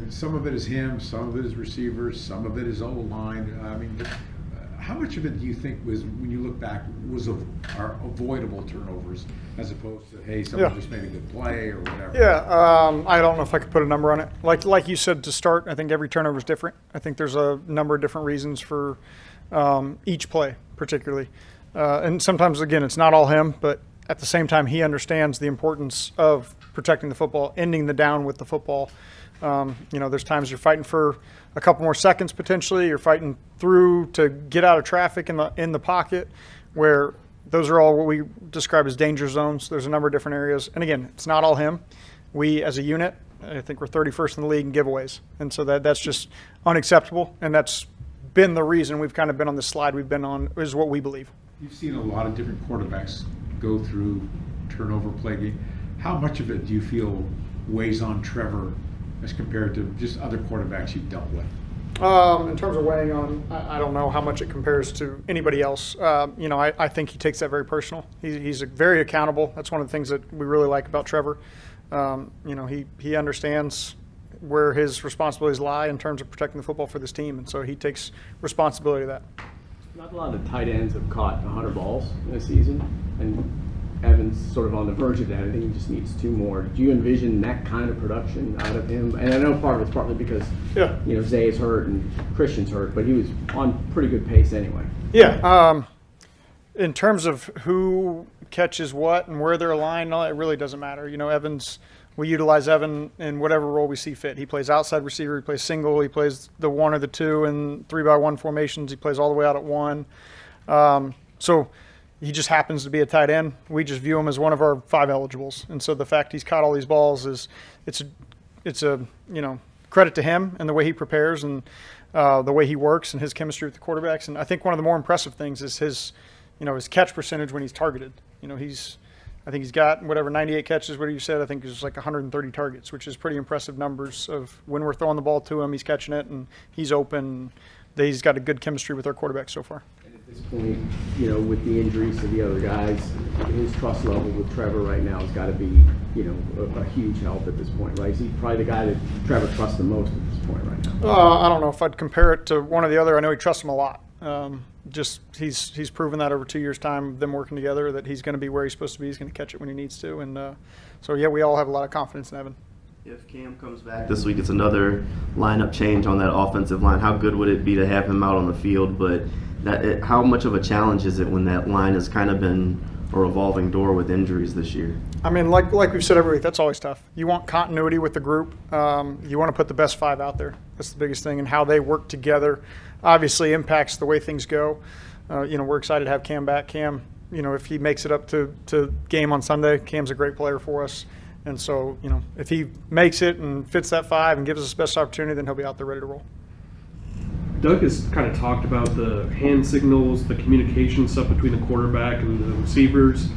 Some of it is him, some of it is receivers, some of it is O-line. I mean, how much of it do you think was, when you look back, are avoidable turnovers as opposed to, hey, someone just made a good play or whatever? Yeah, I don't know if I could put a number on it. Like you said to start, I think every turnover is different. I think there's a number of different reasons for each play, particularly. And sometimes, again, it's not all him, but at the same time, he understands the importance of protecting the football, ending the down with the football. There's times you're fighting for a couple more seconds potentially. You're fighting through to get out of traffic in the pocket, where those are all what we describe as danger zones. There's a number of different areas. And again, it's not all him. We, as a unit, I think we're 31st in the league in giveaways. And so that's just unacceptable. And that's been the reason we've kind of been on this slide we've been on, is what we believe. You've seen a lot of different quarterbacks go through turnover plague. How much of it do you feel weighs on Trevor as compared to just other quarterbacks you've dealt with? In terms of weighing on, I don't know how much it compares to anybody else. I think he takes that very personal. He's very accountable. That's one of the things that we really like about Trevor. He understands where his responsibilities lie in terms of protecting the football for this team, and so he takes responsibility of that. Not a lot of the tight ends have caught 100 balls in a season, and Evan's sort of on the verge of that. I think he just needs 2 more. Do you envision that kind of production out of him? And I know part of it's partly because Zay is hurt and Christian's hurt, but he was on pretty good pace anyway. Yeah. In terms of who catches what and where they're aligned, it really doesn't matter. We utilize Evan in whatever role we see fit. He plays outside receiver, he plays single, he plays the 1 or the 2 in 3-by-1 formations, he plays all the way out at 1. So he just happens to be a tight end. We just view him as one of our 5 eligibles. And so the fact he's caught all these balls it's a credit to him and the way he prepares and the way he works and his chemistry with the quarterbacks. And I think one of the more impressive things is his catch percentage when he's targeted. I think he's got 98 catches, what you said. I think it's like 130 targets, which is pretty impressive numbers of when we're throwing the ball to him, he's catching it and he's open. He's got a good chemistry with our quarterback so far. And at this point, with the injuries to the other guys, his trust level with Trevor right now has got to be, a huge help at this point, right? Is he probably the guy that Trevor trusts the most at this point right now? I don't know if I'd compare it to one or the other. I know he trusts him a lot. He's proven that over 2 years' time of them working together that he's going to be where he's supposed to be. He's going to catch it when he needs to. And we all have a lot of confidence in Evan. If Cam comes back this week, it's another lineup change on that offensive line. How good would it be to have him out on the field? But how much of a challenge is it when that line has kind of been a revolving door with injuries this year? I mean, like we've said every week, that's always tough. You want continuity with the group. You want to put the best 5 out there. That's the biggest thing. And how they work together obviously impacts the way things go. We're excited to have Cam back. Cam, if he makes it up to game on Sunday, Cam's a great player for us. And so, if he makes it and fits that 5 and gives us the best opportunity, then he'll be out there ready to roll. Doug has kind of talked about the hand signals, the communication stuff between the quarterback and the receivers,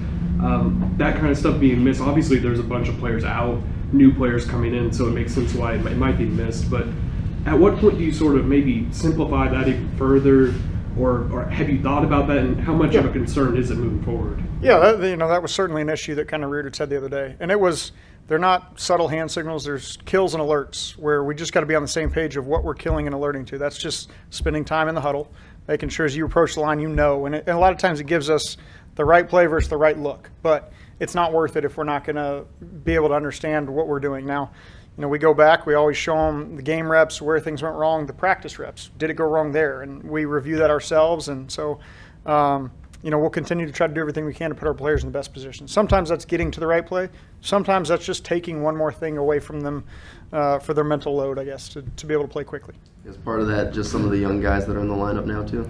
that kind of stuff being missed. Obviously, there's a bunch of players out, new players coming in, so it makes sense why it might be missed. But at what point do you sort of maybe simplify that even further, or have you thought about that, and how much of a concern is it moving forward? Yeah, that was certainly an issue that kind of reared its head the other day. And they're not subtle hand signals, there's kills and alerts where we just got to be on the same page of what we're killing and alerting to. That's just spending time in the huddle, making sure as you approach the line, and a lot of times it gives us the right play versus the right look. But it's not worth it if we're not going to be able to understand what we're doing. Now, we go back, we always show them the game reps, where things went wrong, the practice reps. Did it go wrong there? And we review that ourselves. And so, we'll continue to try to do everything we can to put our players in the best position. Sometimes that's getting to the right play. Sometimes that's just taking one more thing away from them for their mental load, I guess, to be able to play quickly. Is part of that just some of the young guys that are in the lineup now, too?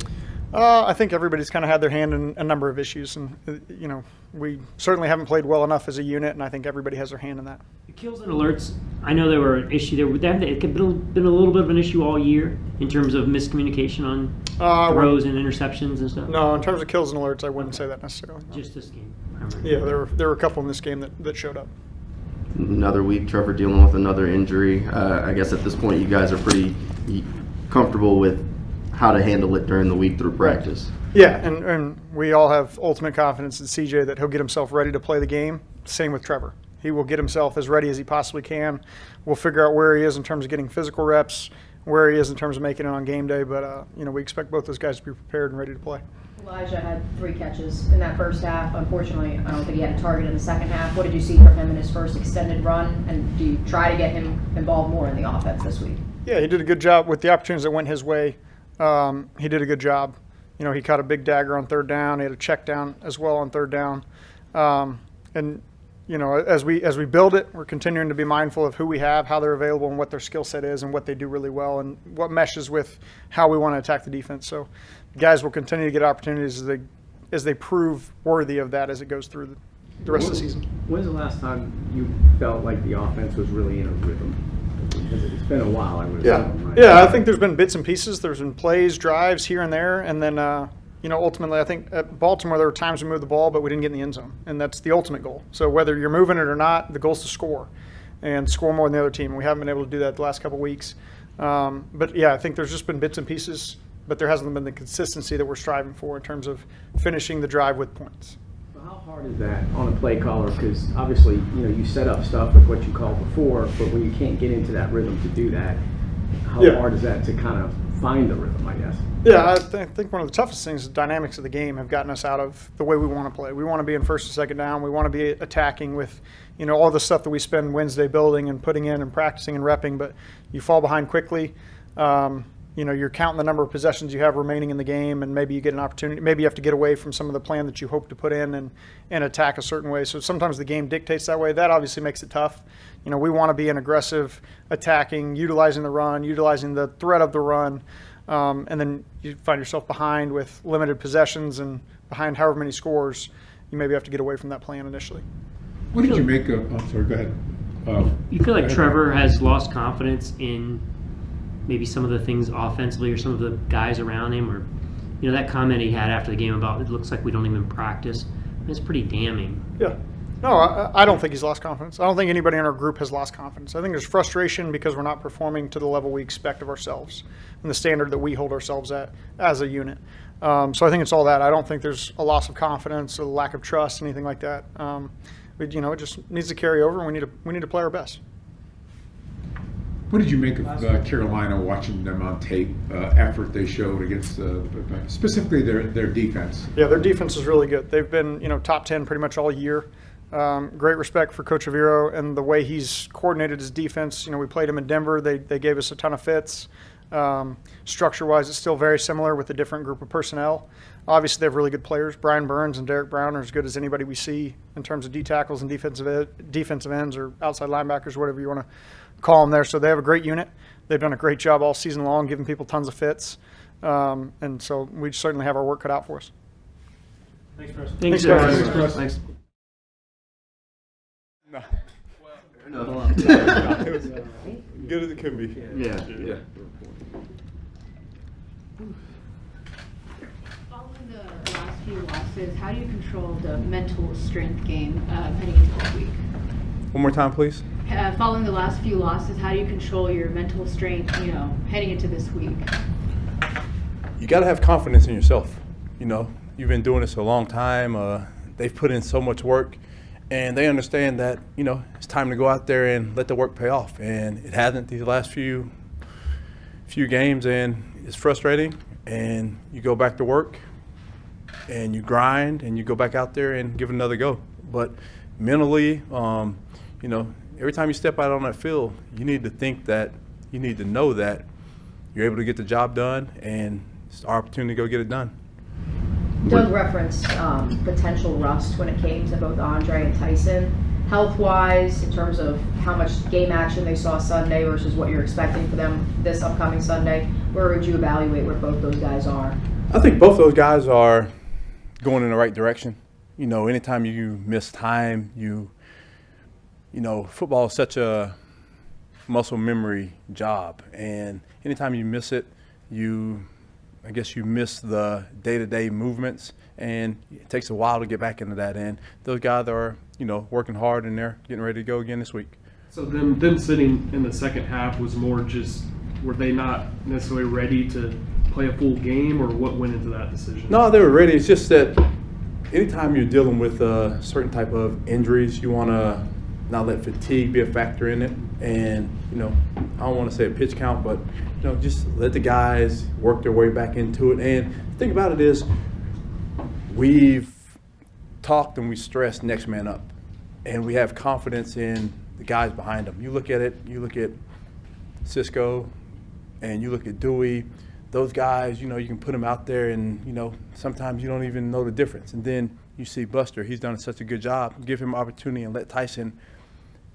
I think everybody's kind of had their hand in a number of issues. And, we certainly haven't played well enough as a unit, and I think everybody has their hand in that. The kills and alerts, I know they were an issue there. It could have been a little bit of an issue all year in terms of miscommunication on throws and interceptions and stuff. No, in terms of kills and alerts, I wouldn't say that necessarily. No. Just this game. Yeah, there were a couple in this game that showed up. Another week, Trevor dealing with another injury. I guess at this point you guys are pretty comfortable with how to handle it during the week through practice. Yeah, and we all have ultimate confidence in CJ that he'll get himself ready to play the game. Same with Trevor. He will get himself as ready as he possibly can. We'll figure out where he is in terms of getting physical reps, where he is in terms of making it on game day. But, we expect both those guys to be prepared and ready to play. Elijah had 3 catches in that first half. Unfortunately, I don't think he had a target in the second half. What did you see from him in his first extended run? And do you try to get him involved more in the offense this week? Yeah, he did a good job with the opportunities that went his way. He did a good job. He caught a big dagger on 3rd down. He had a check down as well on 3rd down. As we build it, we're continuing to be mindful of who we have, how they're available, and what their skill set is, and what they do really well, and what meshes with how we want to attack the defense. So, guys will continue to get opportunities as they prove worthy of that as it goes through the rest of the season. When's the last time you felt like the offense was really in a rhythm? Because it's been a while, I would assume, right? Yeah, I think there's been bits and pieces. There's been plays, drives here and there, and then ultimately, I think at Baltimore there were times we moved the ball, but we didn't get in the end zone, and that's the ultimate goal. So whether you're moving it or not, the goal is to score, and score more than the other team. And we haven't been able to do that the last couple of weeks. But yeah, I think there's just been bits and pieces, but there hasn't been the consistency that we're striving for in terms of finishing the drive with points. So how hard is that on a play caller? Because obviously, you set up stuff with what you called before, but when you can't get into that rhythm to do that, how hard is that to kind of find the rhythm, I guess? Yeah, I think one of the toughest things is the dynamics of the game have gotten us out of the way we want to play. We want to be in 1st and 2nd down. We want to be attacking with, all the stuff that we spend Wednesday building and putting in and practicing and repping, but you fall behind quickly. You're counting the number of possessions you have remaining in the game, and maybe you get an opportunity. Maybe you have to get away from some of the plan that you hope to put in and attack a certain way. So sometimes the game dictates that way. That obviously makes it tough. We want to be an aggressive, attacking, utilizing the run, utilizing the threat of the run. And then you find yourself behind with limited possessions and behind however many scores, you maybe have to get away from that plan initially. What did you make of? Oh, sorry. Go ahead. You feel like Trevor has lost confidence in maybe some of the things offensively, or some of the guys around him, or that comment he had after the game about it looks like we don't even practice. It's pretty damning. Yeah. No, I don't think he's lost confidence. I don't think anybody in our group has lost confidence. I think there's frustration because we're not performing to the level we expect of ourselves and the standard that we hold ourselves at as a unit. So I think it's all that. I don't think there's a loss of confidence, a lack of trust, anything like that. It just needs to carry over, and we need to play our best. What did you make of Carolina, watching them on tape, effort they showed against specifically their defense? Yeah, their defense is really good. They've been top 10 pretty much all year. Great respect for Coach Aviro and the way he's coordinated his defense. We played him in Denver. They gave us a ton of fits. Structure-wise, it's still very similar with a different group of personnel. Obviously, they have really good players. Brian Burns and Derek Brown are as good as anybody we see in terms of D tackles and defensive ends or outside linebackers, whatever you want to call them there. So they have a great unit. They've done a great job all season long, giving people tons of fits. And so we certainly have our work cut out for us. Thanks, Chris. Thanks, guys. guys. Thanks. Good as it can be. Yeah. Following the last few losses, how do you control the mental strength game heading into this week? One more time, please. Following the last few losses, how do you control your mental strength, heading into this week? You got to have confidence in yourself. You've been doing this a long time. They've put in so much work, and they understand that, it's time to go out there and let the work pay off. And it hasn't these last few games, and it's frustrating. And you go back to work, and you grind, and you go back out there and give it another go. But mentally, every time you step out on that field, you need to know that you're able to get the job done, and it's our opportunity to go get it done. Doug referenced potential rust when it came to both Andre and Tyson. Health-wise, in terms of how much game action they saw Sunday versus what you're expecting for them this upcoming Sunday, where would you evaluate where both those guys are? I think both those guys are going in the right direction. Anytime you miss time, football is such a muscle memory job, and anytime you miss it, I guess you miss the day-to-day movements, and it takes a while to get back into that. And those guys are, working hard, and they're getting ready to go again this week. So them sitting in the second half was more just, were they not necessarily ready to play a full game, or what went into that decision? No, they were ready. It's just that anytime you're dealing with a certain type of injuries, you want to not let fatigue be a factor in it. And, I don't want to say a pitch count, but, just let the guys work their way back into it. And the thing about it is we've talked and we stressed next man up. And we have confidence in the guys behind them. You look at it, you look at Cisco and you look at Dewey. Those guys, you can put them out there and, sometimes you don't even know the difference. And then you see Buster, he's done such a good job. Give him opportunity and let Tyson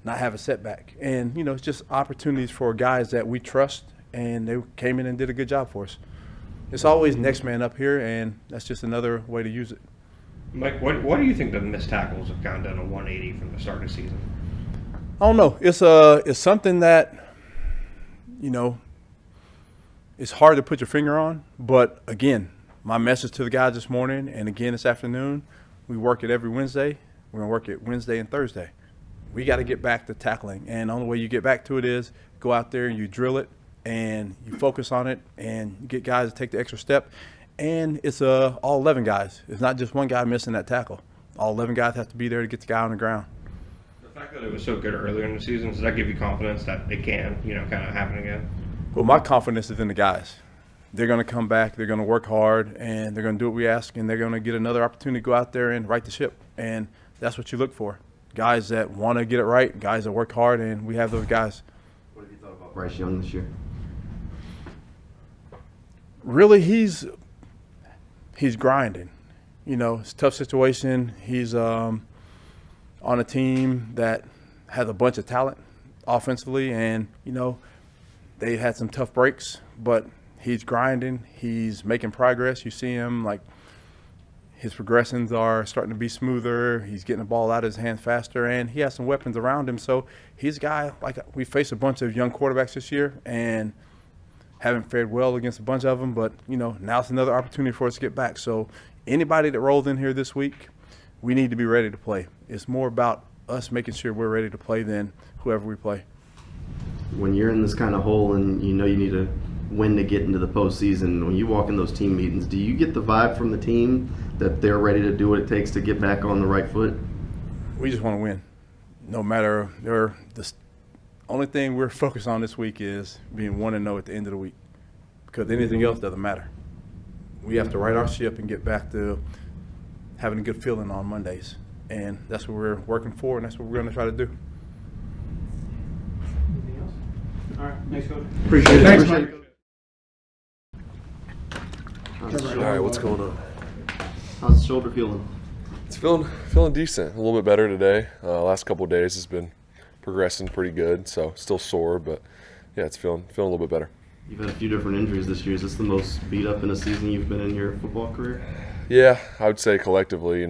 not have a setback. And, it's just opportunities for guys that we trust, and they came in and did a good job for us. It's always next man up here, and that's just another way to use it. Mike, what do you think the missed tackles have gone down to 180 from the start of the season? I don't know. It's something that, it's hard to put your finger on. But, again, my message to the guys this morning and again this afternoon, we work it every Wednesday. We're going to work it Wednesday and Thursday. We got to get back to tackling. And the only way you get back to it is go out there and you drill it and you focus on it and you get guys to take the extra step. And it's all 11 guys. It's not just one guy missing that tackle. All 11 guys have to be there to get the guy on the ground. The fact that it was so good earlier in the season, does that give you confidence that it can, kind of happen again? Well, my confidence is in the guys. They're going to come back, they're going to work hard, and they're going to do what we ask, and they're going to get another opportunity to go out there and right the ship. And that's what you look for. Guys that want to get it right, guys that work hard, and we have those guys. What have you thought about Bryce Young this year? Really, he's grinding. It's a tough situation. He's on a team that has a bunch of talent offensively, and, they had some tough breaks, but he's grinding. He's making progress. You see him, his progressions are starting to be smoother. He's getting the ball out of his hands faster, and he has some weapons around him. So he's a guy, we faced a bunch of young quarterbacks this year and haven't fared well against a bunch of them. But, now it's another opportunity for us to get back. So anybody that rolls in here this week, we need to be ready to play. It's more about us making sure we're ready to play than whoever we play. When you're in this kind of hole and you need to win to get into the postseason, when you walk in those team meetings, do you get the vibe from the team that they're ready to do what it takes to get back on the right foot? We just want to win. No matter the only thing we're focused on this week is being 1-0 at the end of the week, because anything else doesn't matter. We have to right our ship and get back to having a good feeling on Mondays, and that's what we're working for, and that's what we're going to try to do. All right, thanks, Coach. Appreciate it. Thanks, Mike. All right, what's going on? How's the shoulder feeling? It's feeling decent. A little bit better today. Last couple of days has been progressing pretty good. So still sore, but yeah, it's feeling a little bit better. You've had a few different injuries this year. Is this the most beat up in a season you've been in your football career? Yeah, I would say collectively,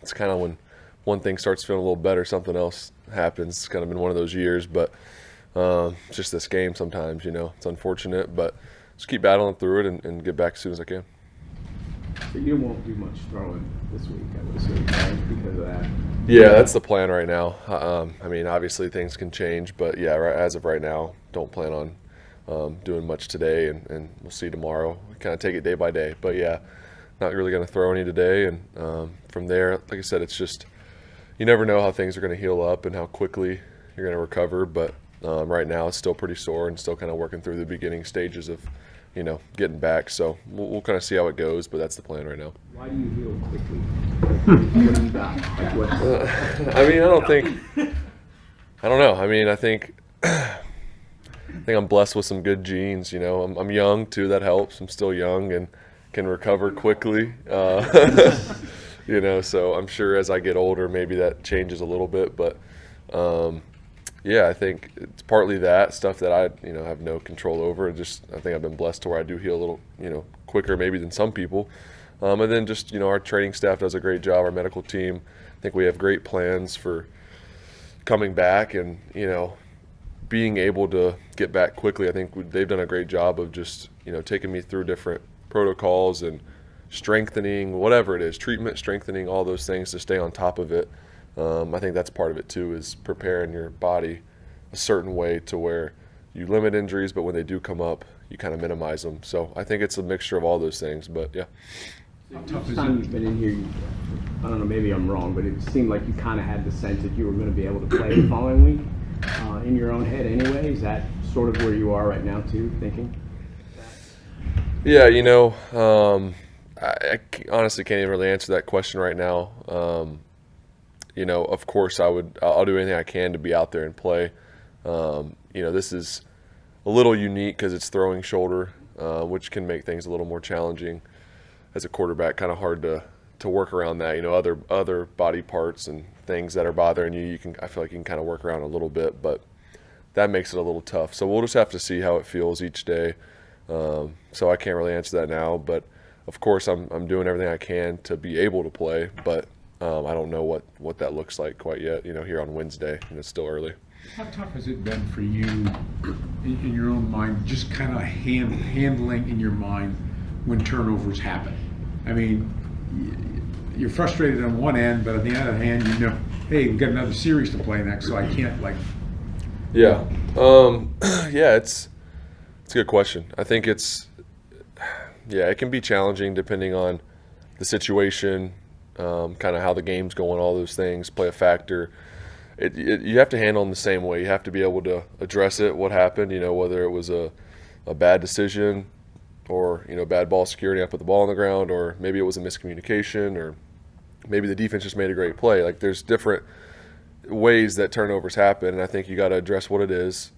it's kind of when one thing starts feeling a little better, something else happens. It's kind of been one of those years, but it's just this game sometimes, it's unfortunate, but just keep battling through it and get back as soon as I can. So you won't do much throwing this week, I would assume, right? Because of that. Yeah, that's the plan right now. Obviously things can change, but yeah, as of right now, don't plan on doing much today, and we'll see tomorrow. We kind of take it day by day, but yeah, not really going to throw any today. And from there, like I said, it's just you never know how things are going to heal up and how quickly you're going to recover, but right now it's still pretty sore and still kind of working through the beginning stages of, getting back. So we'll kind of see how it goes, but that's the plan right now. Why do you heal quickly? What do you got? I don't know. I think I'm blessed with some good genes. I'm young too. That helps. I'm still young and can recover quickly. So I'm sure as I get older, maybe that changes a little bit, but yeah, I think it's partly that stuff that I, have no control over. I think I've been blessed to where I do heal a little, quicker maybe than some people. And then just, our training staff does a great job. Our medical team, I think we have great plans for coming back and, being able to get back quickly. I think they've done a great job of just, taking me through different protocols and strengthening, whatever it is, treatment, strengthening, all those things to stay on top of it. I think that's part of it too, is preparing your body a certain way to where you limit injuries, but when they do come up, you kind of minimize them. So I think it's a mixture of all those things, but yeah. tough Each is time it? you've been in here, I don't know, maybe I'm wrong, but it seemed like you kind of had the sense that you were going to be able to play the following week in your own head anyway. Is that sort of where you are right now too, thinking? Yeah, I honestly can't even really answer that question right now. Of course I'll do anything I can to be out there and play. This is a little unique because it's throwing shoulder, which can make things a little more challenging as a quarterback. Kind of hard to work around that. Other body parts and things that are bothering you, I feel like you can kind of work around a little bit, but that makes it a little tough. So we'll just have to see how it feels each day. So I can't really answer that now, but of course I'm doing everything I can to be able to play, but I don't know what that looks like quite yet, here on Wednesday, and it's still early. How tough has it been for you in your own mind, just kind of handling in your mind when turnovers happen? I mean, you're frustrated on one end, but on the other hand, hey, we've got another series to play next, so I can't Yeah. Yeah, it's a good question. I think it can be challenging depending on the situation, kind of how the game's going, all those things play a factor. You have to handle them the same way. You have to be able to address it, what happened, whether it was a bad decision or, bad ball security, I put the ball on the ground, or maybe it was a miscommunication, or maybe the defense just made a great play. Like, there's different ways that turnovers happen, and I think you got to address what it is,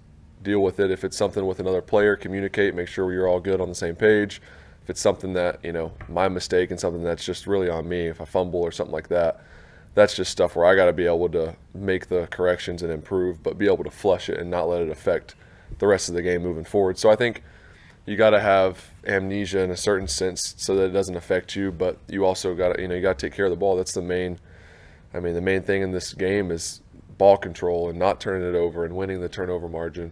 deal with it. If it's something with another player, communicate, make sure you're all good on the same page. If it's something that, my mistake and something that's just really on me, if I fumble or something like that, that's just stuff where I got to be able to make the corrections and improve, but be able to flush it and not let it affect the rest of the game moving forward. So I think you got to have amnesia in a certain sense so that it doesn't affect you, but you also got to, you got to take care of the ball. That's the main thing in this game is ball control and not turning it over and winning the turnover margin.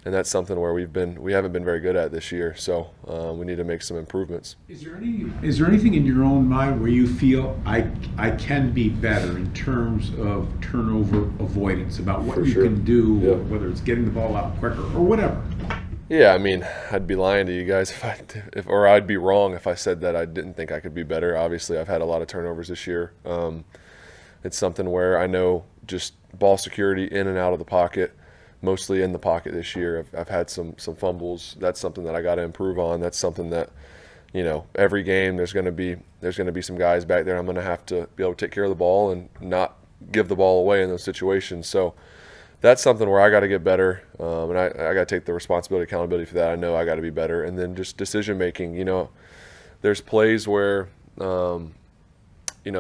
And that's something where we haven't been very good at this year. So we need to make some improvements. Is there anything in your own mind where you feel I can be better in terms of turnover avoidance, about what you can do, whether it's getting the ball out quicker or whatever? Yeah, I'd be lying to you guys or I'd be wrong if I said that I didn't think I could be better. Obviously, I've had a lot of turnovers this year. It's something where I know just ball security in and out of the pocket, mostly in the pocket this year. I've had some fumbles. That's something that I got to improve on. That's something that, every game there's going to be some guys back there. I'm going to have to be able to take care of the ball and not give the ball away in those situations. So that's something where I got to get better, and I got to take the responsibility, accountability for that. I know I got to be better. And then just decision making. There's plays where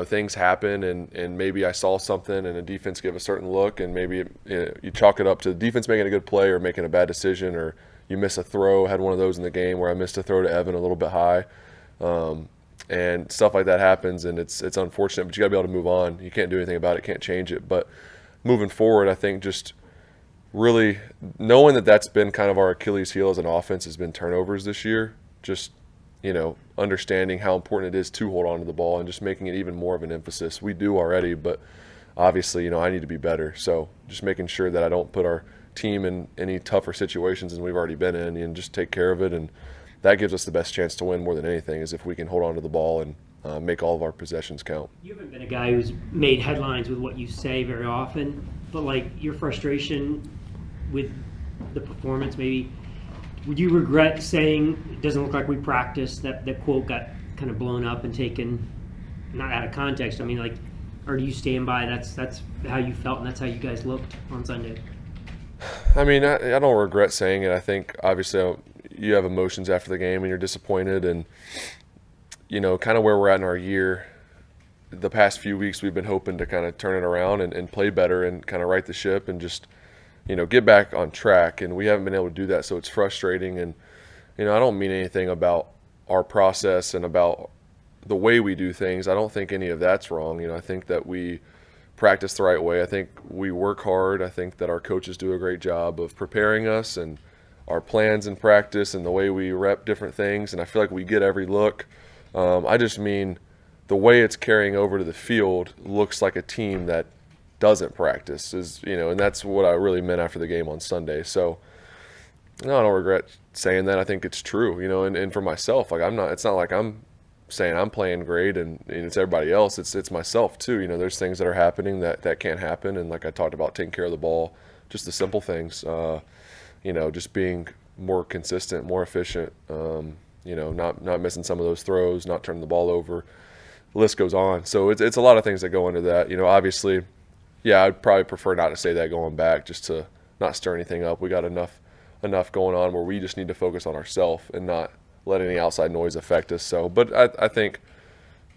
things happen and maybe I saw something and the defense give a certain look, and maybe you chalk it up to the defense making a good play or making a bad decision, or you miss a throw. I had one of those in the game where I missed a throw to Evan a little bit high, and stuff like that happens, and it's unfortunate, but you got to be able to move on. You can't do anything about it, can't change it. But moving forward, I think just really knowing that that's been kind of our Achilles heel as an offense has been turnovers this year. Just understanding how important it is to hold on to the ball and just making it even more of an emphasis. We do already, but obviously, I need to be better. So just making sure that I don't put our team in any tougher situations than we've already been in, and just take care of it. And that gives us the best chance to win more than anything, is if we can hold on to the ball and make all of our possessions count. You haven't been a guy who's made headlines with what you say very often, but your frustration with the performance, maybe, would you regret saying it doesn't look like we practiced, that quote got kind of blown up and taken not out of context? Or do you stand by that's how you felt and that's how you guys looked on Sunday? I don't regret saying it. I think obviously you have emotions after the game and you're disappointed, and kind of where we're at in our year, the past few weeks we've been hoping to kind of turn it around and play better and kind of right the ship and just get back on track, and we haven't been able to do that, so it's frustrating. And I don't mean anything about our process and about the way we do things. I don't think any of that's wrong. I think that we practice the right way. I think we work hard. I think that our coaches do a great job of preparing us and our plans in practice and the way we rep different things, and I feel like we get every look. I just mean the way it's carrying over to the field looks like a team that doesn't practice, and that's what I really meant after the game on Sunday. So no, I don't regret saying that. I think it's true, and for myself, it's not like I'm saying I'm playing great and it's everybody else. It's myself too. There's things that are happening that can't happen. And like I talked about, taking care of the ball, just the simple things, just being more consistent, more efficient, not missing some of those throws, not turning the ball over. The list goes on. So it's a lot of things that go into that. Obviously, yeah, I'd probably prefer not to say that going back, just to not stir anything up. We got enough going on where we just need to focus on ourselves and not let any outside noise affect us. So, but I think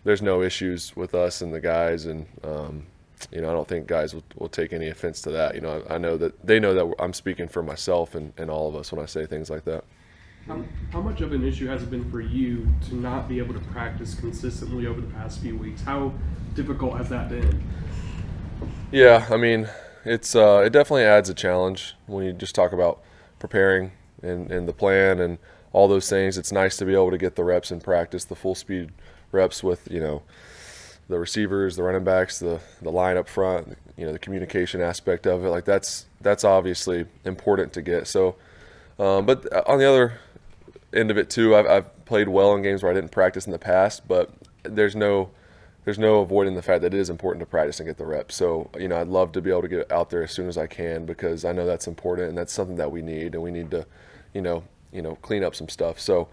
there's no issues with us and the guys, and I don't think guys will take any offense to that. I know that they know that I'm speaking for myself and all of us when I say things like that. How much of an issue has it been for you to not be able to practice consistently over the past few weeks? How difficult has that been? Yeah, I mean, it definitely adds a challenge when you just talk about preparing and the plan and all those things. It's nice to be able to get the reps in practice, the full speed reps with, the receivers, the running backs, the line up front, the communication aspect of it. Like that's obviously important to get. So, but on the other end of it too, I've played well in games where I didn't practice in the past, but there's no avoiding the fact that it is important to practice and get the reps. So, I'd love to be able to get out there as soon as I can, because I know that's important and that's something that we need, and we need to, clean up some stuff. So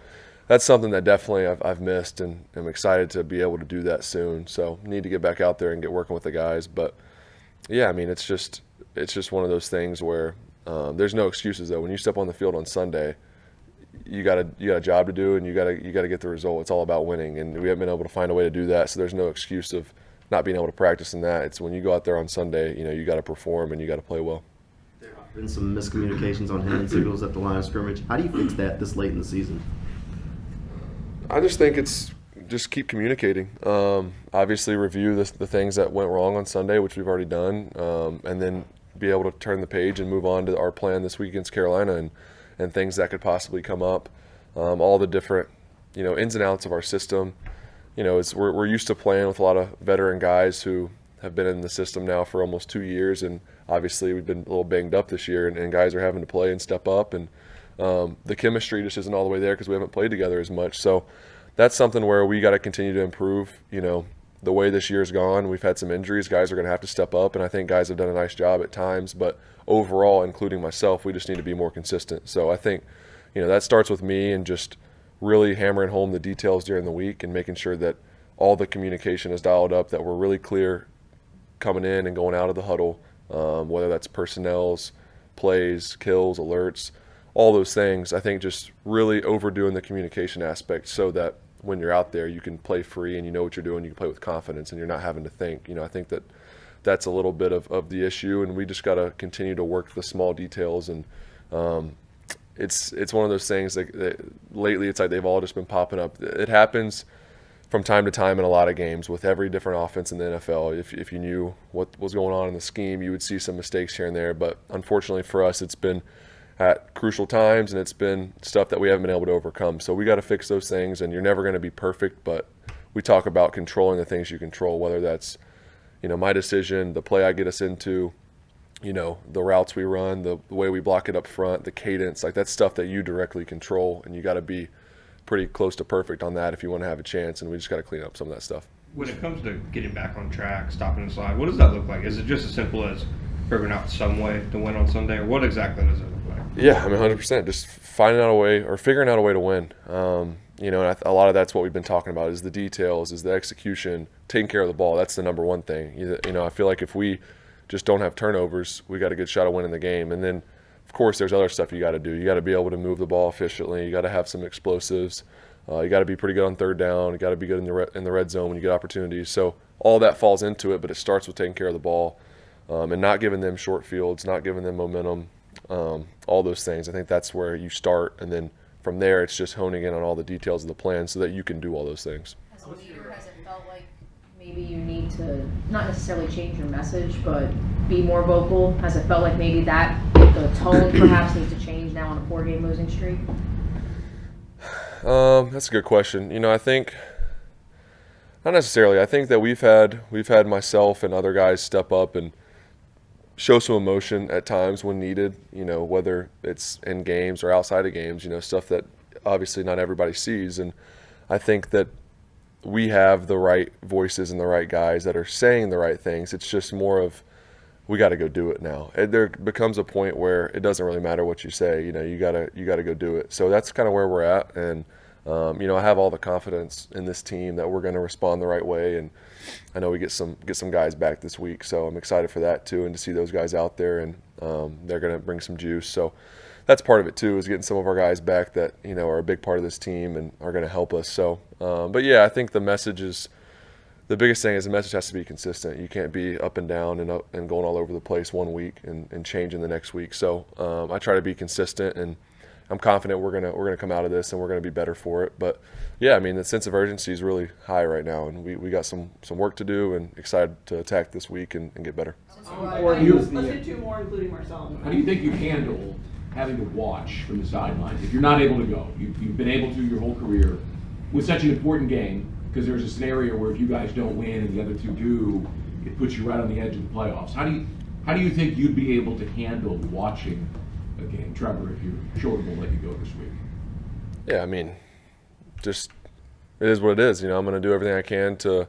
that's something that definitely I've missed, and I'm excited to be able to do that soon. So need to get back out there and get working with the guys. But yeah, I mean, it's just one of those things where there's no excuses though. When you step on the field on Sunday, you got a job to do, and you got to get the result. It's all about winning, and we haven't been able to find a way to do that. So there's no excuse of not being able to practice in that. It's when you go out there on Sunday, you got to perform and you got to play well. There have been some miscommunications on hand signals at the line of scrimmage. How do you fix that this late in the season? I just think it's just keep communicating. Obviously, review the things that went wrong on Sunday, which we've already done, and then be able to turn the page and move on to our plan this week against Carolina and things that could possibly come up. All the different, ins and outs of our system. We're used to playing with a lot of veteran guys who have been in the system now for almost 2 years, and obviously we've been a little banged up this year, and guys are having to play and step up, and the chemistry just isn't all the way there because we haven't played together as much. So that's something where we got to continue to improve. The way this year's gone, we've had some injuries. Guys are going to have to step up, and I think guys have done a nice job at times. But overall, including myself, we just need to be more consistent. So I think, that starts with me and just really hammering home the details during the week and making sure that all the communication is dialed up, that we're really clear coming in and going out of the huddle, whether that's personnels, plays, kills, alerts, all those things. I think just really overdoing the communication aspect so that when you're out there, you can play free and you know what you're doing. You can play with confidence and you're not having to think. I think that's a little bit of the issue, and we just got to continue to work the small details. And it's one of those things that lately it's like they've all just been popping up. It happens from time to time in a lot of games with every different offense in the NFL. If you knew what was going on in the scheme, you would see some mistakes here and there. But unfortunately for us, it's been at crucial times, and it's been stuff that we haven't been able to overcome. So we got to fix those things, and you're never going to be perfect, but we talk about controlling the things you control, whether that's, my decision, the play I get us into, the routes we run, the way we block it up front, the cadence, like that's stuff that you directly control, and you got to be pretty close to perfect on that if you want to have a chance, and we just got to clean up some of that stuff. When it comes to getting back on track, stopping the slide, what does that look like? Is it just as simple as figuring out some way to win on Sunday, or what exactly does it look like? Yeah, 100%. Just finding out a way, or figuring out a way to win. And a lot of that's what we've been talking about is the details, is the execution, taking care of the ball. That's the number one thing. I feel like if we just don't have turnovers, we got a good shot of winning the game. And then, of course, there's other stuff you got to do. You got to be able to move the ball efficiently. You got to have some explosives. You got to be pretty good on third down. You got to be good in the red zone when you get opportunities. So all that falls into it, but it starts with taking care of the ball and not giving them short fields, not giving them momentum, all those things. I think that's where you start, and then from there it's just honing in on all the details of the plan so that you can do all those things. As a leader, has it felt like maybe you need to not necessarily change your message, but be more vocal? Has it felt like maybe that the tone perhaps needs to change now on a 4-game losing streak? That's a good question. I think not necessarily. I think that we've had myself and other guys step up and show some emotion at times when needed, whether it's in games or outside of games, stuff that obviously not everybody sees. And I think that we have the right voices and the right guys that are saying the right things. It's just more of, we got to go do it now. There becomes a point where it doesn't really matter what you say. You gotta go do it. So that's kind of where we're at. And I have all the confidence in this team that we're going to respond the right way. And I know we get some guys back this week, so I'm excited for that too, and to see those guys out there, and they're going to bring some juice. So that's part of it too, is getting some of our guys back that are a big part of this team and are going to help us. So, but yeah, I think the biggest thing is the message has to be consistent. You can't be up and down and going all over the place one week and changing the next week. So I try to be consistent, and I'm confident we're gonna come out of this and we're gonna be better for it. But yeah, I mean, the sense of urgency is really high right now, and we got some work to do, and excited to attack this week and get better. Let's hit two more, including Marcelo. How do you think you handle having to watch from the sidelines if you're not able to go? You've been able to your whole career with such an important game, because there's a scenario where if you guys don't win and the other two do, it puts you right on the edge of the playoffs. How do you think you'd be able to handle watching a game, Trevor, if you're sure we'll let you go this week? Yeah, I mean, just it is what it is. I'm going to do everything I can to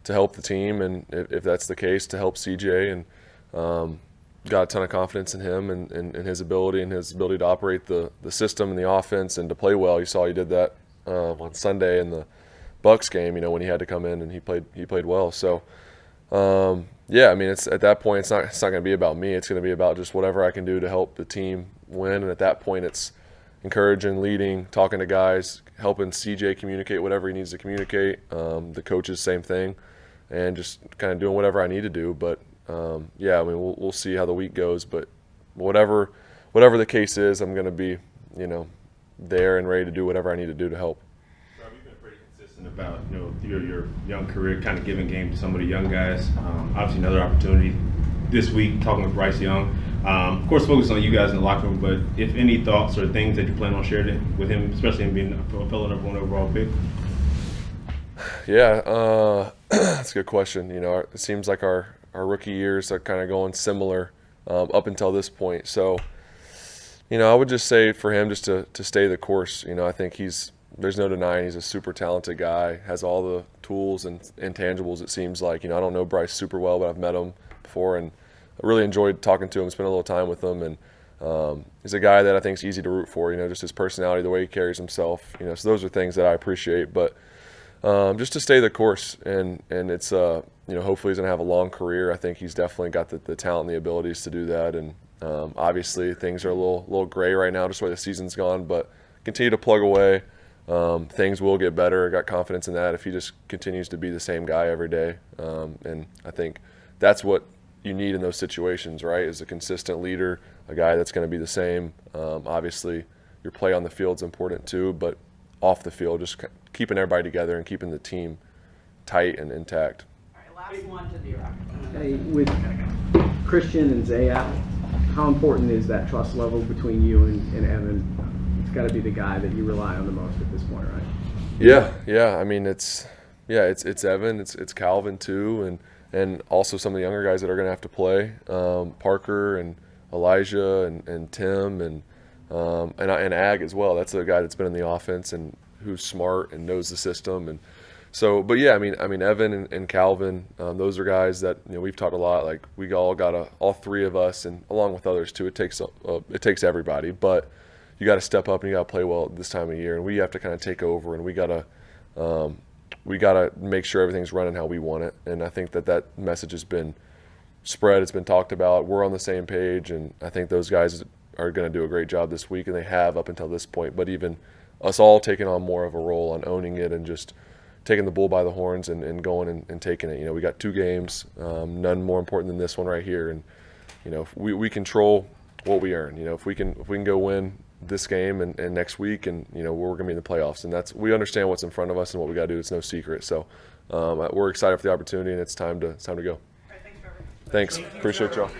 help the team, and if that's the case, to help CJ, and got a ton of confidence in him and his ability to operate the system and the offense and to play well. You saw he did that on Sunday in the Bucks game, when he had to come in, and he played well. So yeah, I mean, it's at that point, it's not going to be about me. It's going to be about just whatever I can do to help the team win. And at that point, it's encouraging, leading, talking to guys, helping CJ communicate whatever he needs to communicate. The coaches, same thing, and just kind of doing whatever I need to do. But yeah, I mean, we'll see how the week goes. But whatever the case is, I'm going to be, there and ready to do whatever I need to do to help. You've been pretty consistent about your young career, kind of giving game to some of the young guys. Obviously, another opportunity this week talking with Bryce Young. Of course, focus on you guys in the locker room, but if any thoughts or things that you plan on sharing with him, especially him being a fellow number one overall pick. Yeah, that's a good question. It seems like our rookie years are kind of going similar up until this point. So, I would just say for him just to stay the course. I think there's no denying he's a super talented guy, has all the tools and intangibles, it seems like. I don't know Bryce super well, but I've met him before, and I really enjoyed talking to him, spent a little time with him, and he's a guy that I think is easy to root for, just his personality, the way he carries himself, so those are things that I appreciate. But just to stay the course, and it's hopefully he's going to have a long career. I think he's definitely got the talent and the abilities to do that, and obviously things are a little gray right now just the way the season's gone, but continue to plug away. Things will get better. I got confidence in that if he just continues to be the same guy every day, and I think that's what you need in those situations, right, is a consistent leader, a guy that's going to be the same. Obviously your play on the field is important too, but off the field, just keeping everybody together and keeping the team tight and intact. All right, last one to D-Rock. Hey, with Christian and Zay out, how important is that trust level between you and Evan? It's got to be the guy that you rely on the most at this point, right? Yeah. I mean, it's Evan, it's Calvin too, and also some of the younger guys that are going to have to play, Parker and Elijah and Tim and Ag as well. That's a guy that's been in the offense and who's smart and knows the system. And so, but yeah, I mean Evan and Calvin, those are guys that we've talked a lot. Like we all all three of us, and along with others too. It takes everybody, but you got to step up and you got to play well this time of year, and we have to kind of take over, and we got to make sure everything's running how we want it. And I think that message has been spread. It's been talked about. We're on the same page, and I think those guys are going to do a great job this week, and they have up until this point. But even us all taking on more of a role on owning it and just taking the bull by the horns and going and taking it. We got 2 games, none more important than this one right here. And we control what we earn. If we can go win this game and next week, and we're going to be in the playoffs, and we understand what's in front of us and what we got to do. It's no secret. So we're excited for the opportunity, and it's time to go. All right, thanks, Trevor. Thanks. Appreciate y'all.